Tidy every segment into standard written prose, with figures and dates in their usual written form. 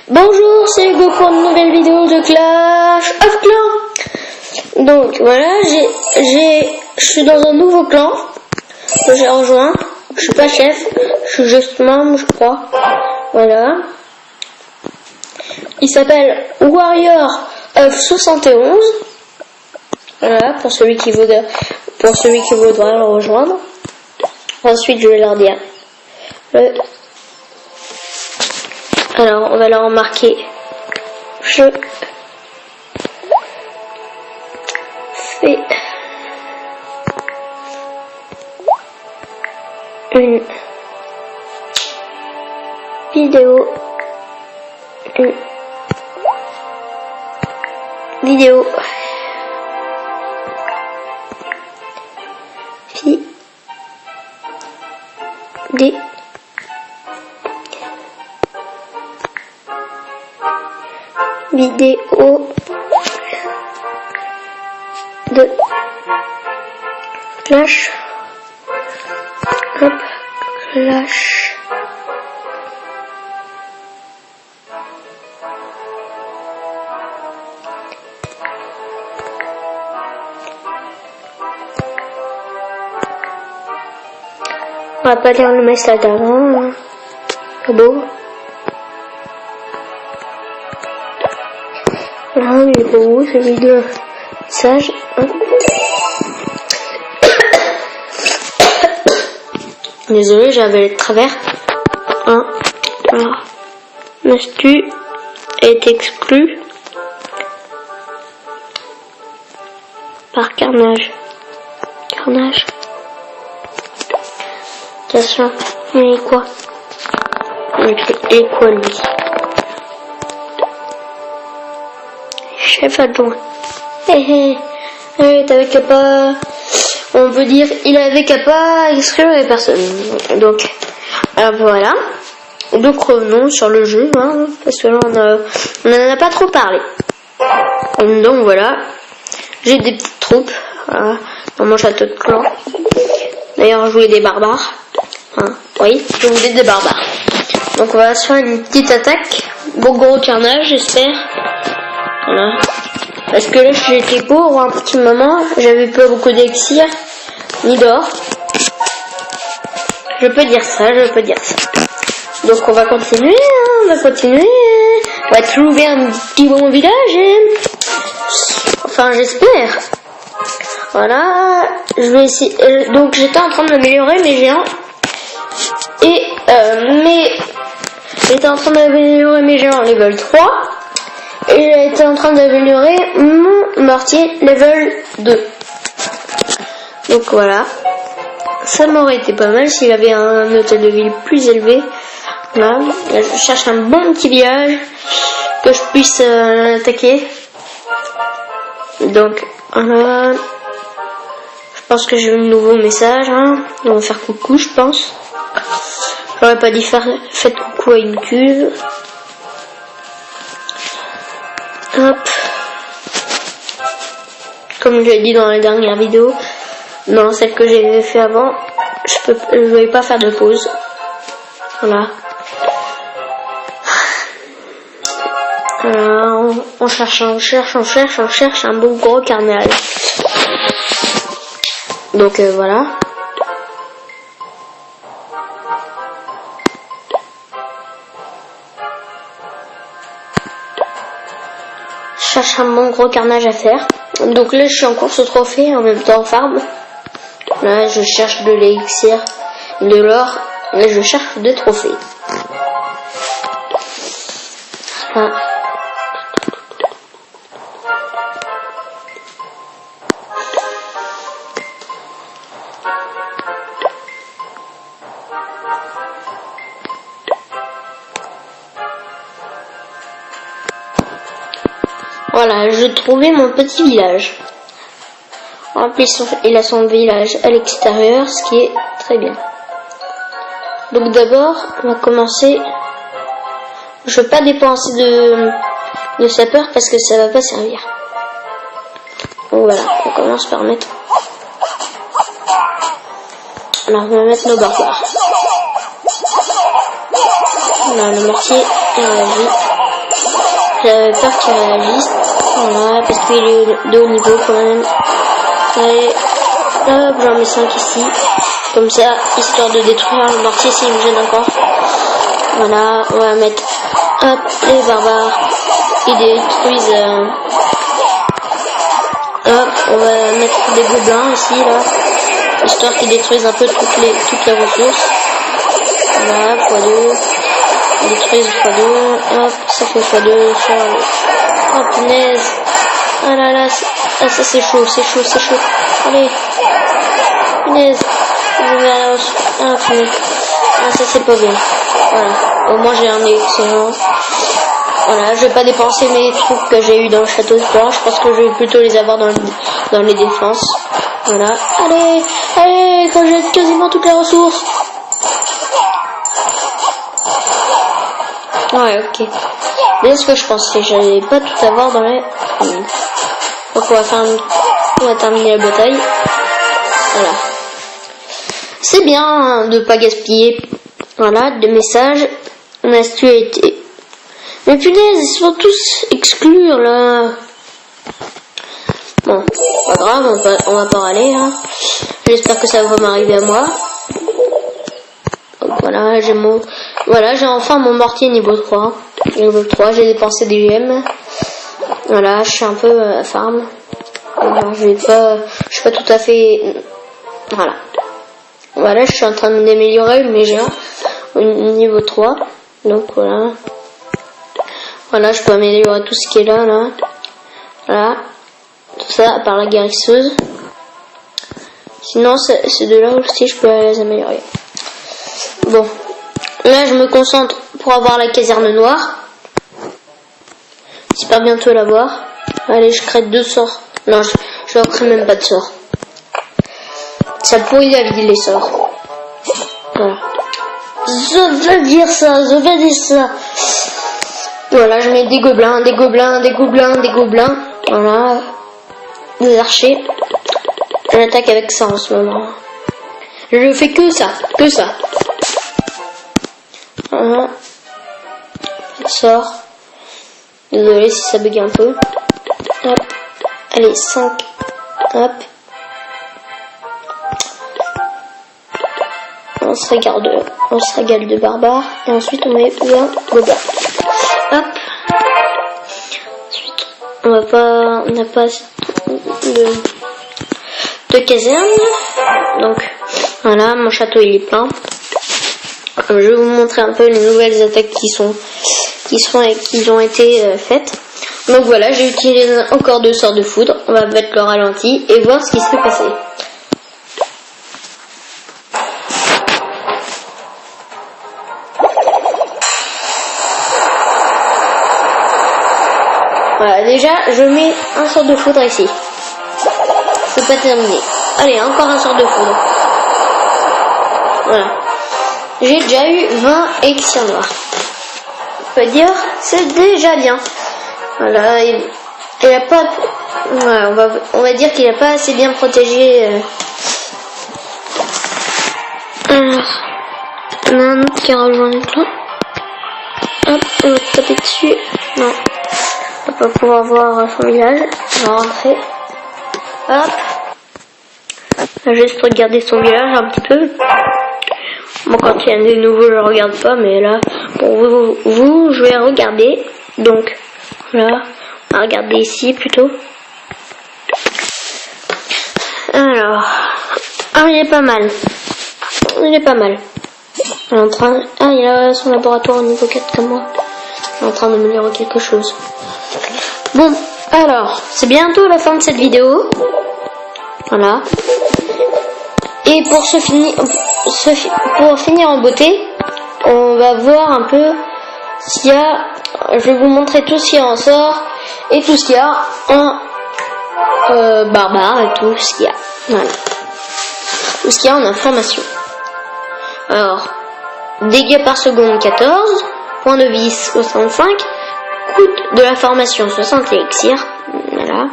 Bonjour, c'est Hugo pour une nouvelle vidéo de Clash of Clans. Donc voilà, je suis dans un nouveau clan que j'ai rejoint. Je suis pas chef, je suis juste membre, je crois. Voilà. Il s'appelle Warrior of 71. Voilà, pour celui qui voudra le rejoindre. Ensuite, je vais leur dire. Alors, on va leur marquer. Je fais une vidéo. Vidéo de Clash. Hop, Clash. On va pas lire le message d'avant, hein. C'est beau. Voilà, il est beau, celui de sage. Désolé, j'avais le travers. Alors, Mastu est exclu par Carnage. Attention, il est quoi? Il est quoi lui? Chef adjoint. T'avais qu'à pas. On peut dire il avait qu'à pas exclure les personnes. Donc voilà. Donc revenons sur le jeu, hein, parce que là on en a pas trop parlé. Donc voilà. J'ai des petites troupes dans mon château de clan. D'ailleurs je voulais des barbares. Oui, je voulais des barbares. Donc on va se faire une petite attaque. Bon gros carnage, j'espère. Voilà. Parce que là j'étais pauvre un petit moment, j'avais pas beaucoup d'élixir, ni d'or. Je peux dire ça. Donc on va continuer, on va trouver un petit bon village. Enfin j'espère. Voilà, je vais essayer. Donc j'étais en train d'améliorer mes géants. J'étais en train d'améliorer mes géants level 3. Et j'étais en train d'améliorer mon mortier level 2. Donc voilà. Ça m'aurait été pas mal s'il avait un hôtel de ville plus élevé. Là, je cherche un bon petit village que je puisse attaquer. Donc voilà. Je pense que j'ai eu un nouveau message. On va faire coucou, je pense. J'aurais pas dit faites coucou à une cuve. Hop. Comme je l'ai dit dans la dernière vidéo, dans celle que j'ai fait avant, je vais pas faire de pause. Voilà. On cherche un beau gros carnage. Donc voilà. Je cherche un bon gros carnage à faire. Donc là je suis en course au trophée en même temps en farm. Là je cherche de l'élixir, de l'or, et je cherche des trophées. Voilà, j'ai trouvé mon petit village. En plus, il a son village à l'extérieur, ce qui est très bien. Donc d'abord, on va commencer. Je veux pas dépenser de sapeur parce que ça va pas servir. Donc voilà, on commence par mettre. Alors on va mettre nos barbares. Voilà, le mortier est réagi. J'avais peur qu'il réagisse. Voilà, parce qu'il est de haut niveau quand même. Allez, hop, j'en mets 5 ici. Comme ça, histoire de détruire le mortier s'il me gêne encore. Voilà, on va mettre hop, les barbares. Ils détruisent. Hop, on va mettre des gobelins ici, là. Histoire qu'ils détruisent un peu toutes les ressources. Voilà, x2. Ils détruisent x2. Hop, ça fait x2. Oh punaise. Ah là là, ah, ça c'est chaud, c'est chaud, c'est chaud. Allez. Punaise. Ah punaise. Ah ça c'est pas bien. Voilà. Au moins j'ai un excellent. Voilà, je vais pas dépenser mes trucs que j'ai eu dans le château fort. Je pense que je vais plutôt les avoir dans les défenses. Voilà. Allez, allez, quand j'ai quasiment toutes les ressources. Ouais, ok. Bien ce que je pensais, j'allais pas tout avoir dans les... Donc on va terminer la bataille. Voilà. C'est bien de pas gaspiller. Voilà, de messages. On a été. Mais punaise, ils sont tous exclus là. Bon, pas grave, on va pas râler. Hein. J'espère que ça va m'arriver à moi. Donc voilà, j'ai enfin mon mortier niveau 3. Niveau 3, j'ai dépensé des gemmes. Voilà, je suis un peu farm. Alors, je suis pas tout à fait. Voilà. Voilà, je suis en train d'améliorer mes géants au niveau 3. Donc voilà. Voilà, je peux améliorer tout ce qui est là. Voilà. Tout ça, à part la guérisseuse. Sinon, ces deux-là aussi, je peux les améliorer. Bon. Là, je me concentre pour avoir la caserne noire. J'espère bientôt l'avoir. Allez, je crée 2 sorts. Non, je ne crée même pas de sorts. Ça pourrit la vie, les sorts. Voilà. Je vais dire ça. Voilà, je mets des gobelins. Voilà. Des archers. J'attaque avec ça en ce moment. Je fais que ça. Voilà. Sort. Désolé si ça bug un peu. Hop. Allez, 5. Hop. On se régale de barbares. Et ensuite on met bien gobelin. Hop. Ensuite, on n'a pas de caserne. Donc, voilà, mon château il est plein. Je vais vous montrer un peu les nouvelles attaques qui ont été faites. Donc voilà, j'ai utilisé encore 2 sorts de foudre. On va mettre le ralenti et voir ce qui s'est passé. Voilà, déjà, je mets un sort de foudre ici. C'est pas terminé. Allez, encore un sort de foudre. Voilà. J'ai déjà eu 20 élixirs noirs. On peut dire, c'est déjà bien. Voilà, il a pas... Voilà, on va dire qu'il n'a pas assez bien protégé. Alors, on a un autre qui a rejoint le plan. Hop, on va taper dessus. Non. On va pas pouvoir voir son village. On va rentrer. Hop. On va juste regarder son village un petit peu. Bon, quand il y a des nouveaux, je regarde pas, mais là, pour vous, je vais regarder. Donc, voilà. On va regarder ici plutôt. Alors. Ah, il est pas mal. Il est pas mal. Il est en train... Ah, il a son laboratoire au niveau 4 comme moi. Il est en train d'améliorer quelque chose. Bon, alors, c'est bientôt la fin de cette vidéo. Voilà. Et pour finir en beauté, on va voir un peu s'il y a... Je vais vous montrer tout ce qu'il y a en sort et tout ce qu'il y a en barbare et tout ce qu'il y a. Voilà. Tout ce qu'il y a en information. Alors, dégâts par seconde 14, point de vie 65, coût de la formation 60 élixirs. Voilà.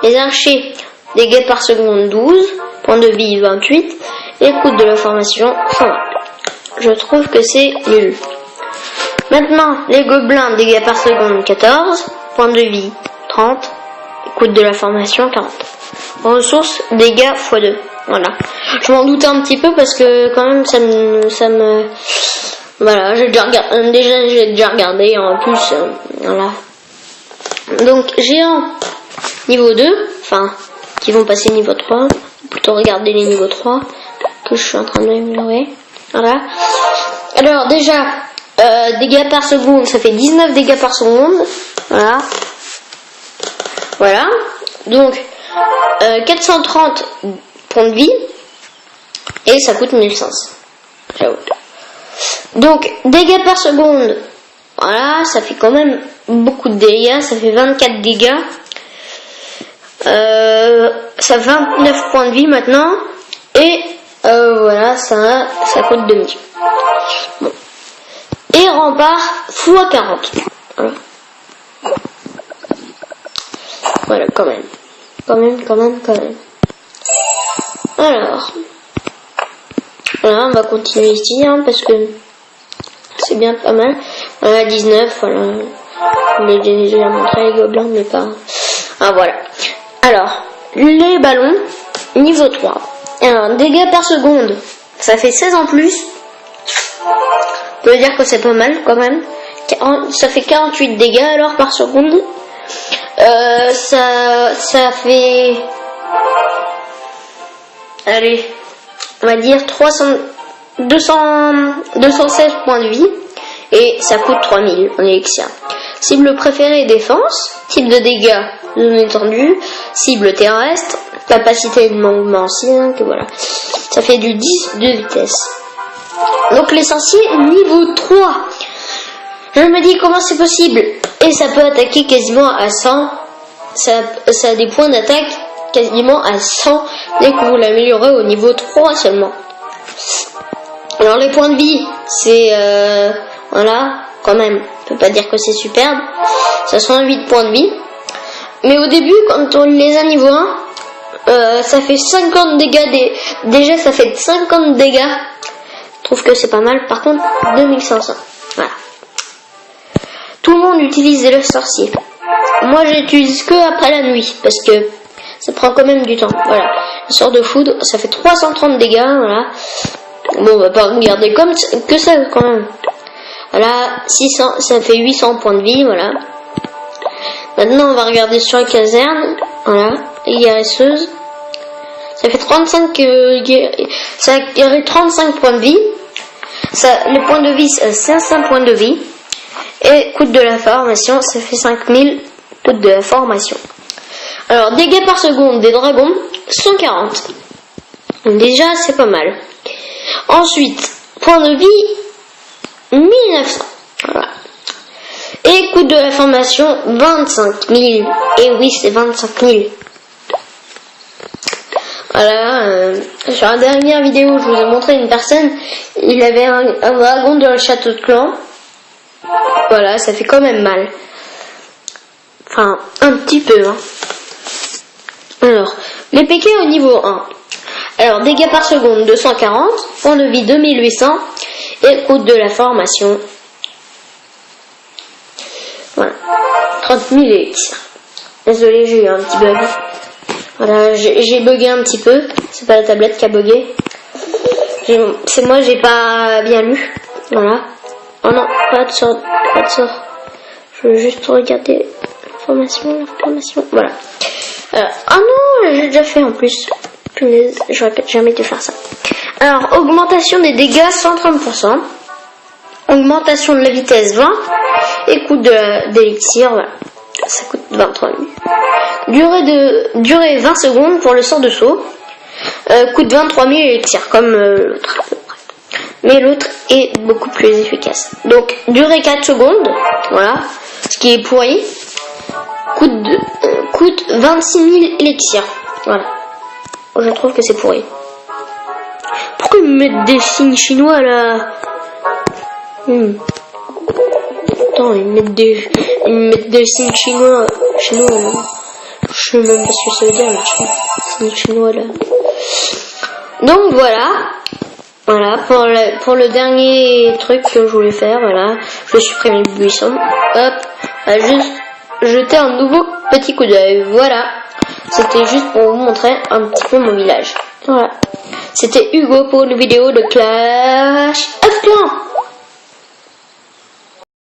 Les archers, dégâts par seconde 12, point de vie 28, et coût de la formation 120. Je trouve que c'est nul. Maintenant, les gobelins, dégâts par seconde 14, points de vie 30, coût de la formation 40. Ressources, dégâts x2. Voilà. Je m'en doutais un petit peu parce que quand même ça me voilà, j'ai déjà regardé en plus voilà. Donc géant niveau 2, enfin qui vont passer niveau 3, plutôt regarder les niveaux 3 que je suis en train d'améliorer. Voilà. Alors déjà dégâts par seconde, ça fait 19 dégâts par seconde. Voilà. Voilà. Donc 430 points de vie et ça coûte 1500. J'avoue. Donc dégâts par seconde, voilà, ça fait quand même beaucoup de dégâts, ça fait 24 dégâts. Ça 29 points de vie maintenant et voilà, ça coûte 2000. Bon. Et rempart x 40. Voilà. Voilà, quand même. Alors, voilà, on va continuer ici, hein, parce que c'est bien pas mal. Voilà, 19, voilà. Je l'ai déjà montré les gobelins, mais pas. Ah, voilà. Alors, les ballons, niveau 3. Alors, dégâts par seconde, ça fait 16 en plus. On peut dire que c'est pas mal, quand même. Ça fait 48 dégâts, alors, par seconde. Ça fait... Allez, on va dire 216 points de vie et ça coûte 3000 en élixir. Cible préférée défense, type de dégâts zone étendue, cible terrestre, capacité de mouvement 5, voilà. Ça fait du 10 de vitesse. Donc les sorciers niveau 3. Je me dis comment c'est possible. Et ça peut attaquer quasiment à 100. Ça a des points d'attaque quasiment à 100 dès que vous l'améliorez au niveau 3 seulement. Alors les points de vie, c'est voilà, quand même, on peut pas dire que c'est superbe. Ça 108 points de vie. Mais au début, quand on les a niveau 1, ça fait 50 dégâts. Déjà, ça fait 50 dégâts. Je trouve que c'est pas mal. Par contre, 2500. Voilà. Tout le monde utilise le sorcier. Moi, j'utilise que après la nuit parce que ça prend quand même du temps. Voilà. Le sort de foudre, ça fait 330 dégâts. Voilà. Bon, on va pas regarder comme que ça quand même. Voilà, 600, ça fait 800 points de vie. Voilà. Maintenant, on va regarder sur la caserne. Voilà, les guérisseuses. Ça fait 35 points de vie. Les points de vie, c'est 500 points de vie. Et coût de la formation, ça fait 5000 coût de la formation. Alors, dégâts par seconde des dragons, 140. Donc déjà, c'est pas mal. Ensuite, points de vie, 1900. Voilà. Et coût de la formation, 25 000. Et oui, c'est 25 000. Voilà, sur la dernière vidéo, je vous ai montré une personne, il avait un dragon dans le château de clan. Voilà, ça fait quand même mal. Enfin, un petit peu. Hein. Alors, les PK au niveau 1. Alors, dégâts par seconde, 240. Points de vie, 2800. Et coût de la formation. Voilà. 30 000 élixirs. Désolé, j'ai eu un petit bug. Voilà, j'ai bugué un petit peu. C'est pas la tablette qui a bugué. C'est moi, j'ai pas bien lu. Voilà. Oh non, pas de sort. Je veux juste regarder l'information. Voilà. Ah non, j'ai déjà fait en plus. J'aurais peut-être jamais dû faire ça. Alors, augmentation des dégâts 130%. Augmentation de la vitesse 20. Et coût d'élixir, voilà. Ça coûte 23 000. Durée 20 secondes pour le sort de saut. Coûte 23 000 élixirs, comme l'autre. Mais l'autre est beaucoup plus efficace. Donc, durée 4 secondes. Voilà. Ce qui est pourri. Coûte 26 000 élixirs. Voilà. Je trouve que c'est pourri. Pourquoi ils me mettent des signes chinois là? Attends, ils me mettent des signes chinois là. Je sais même pas ce que ça veut dire, les signes chinois là. Donc voilà. Voilà, pour le dernier truc que je voulais faire, voilà, je vais supprimer le buisson. Hop, on va juste jeter un nouveau petit coup d'œil. Voilà, c'était juste pour vous montrer un petit peu mon village. Voilà, c'était Hugo pour une vidéo de Clash of Clans.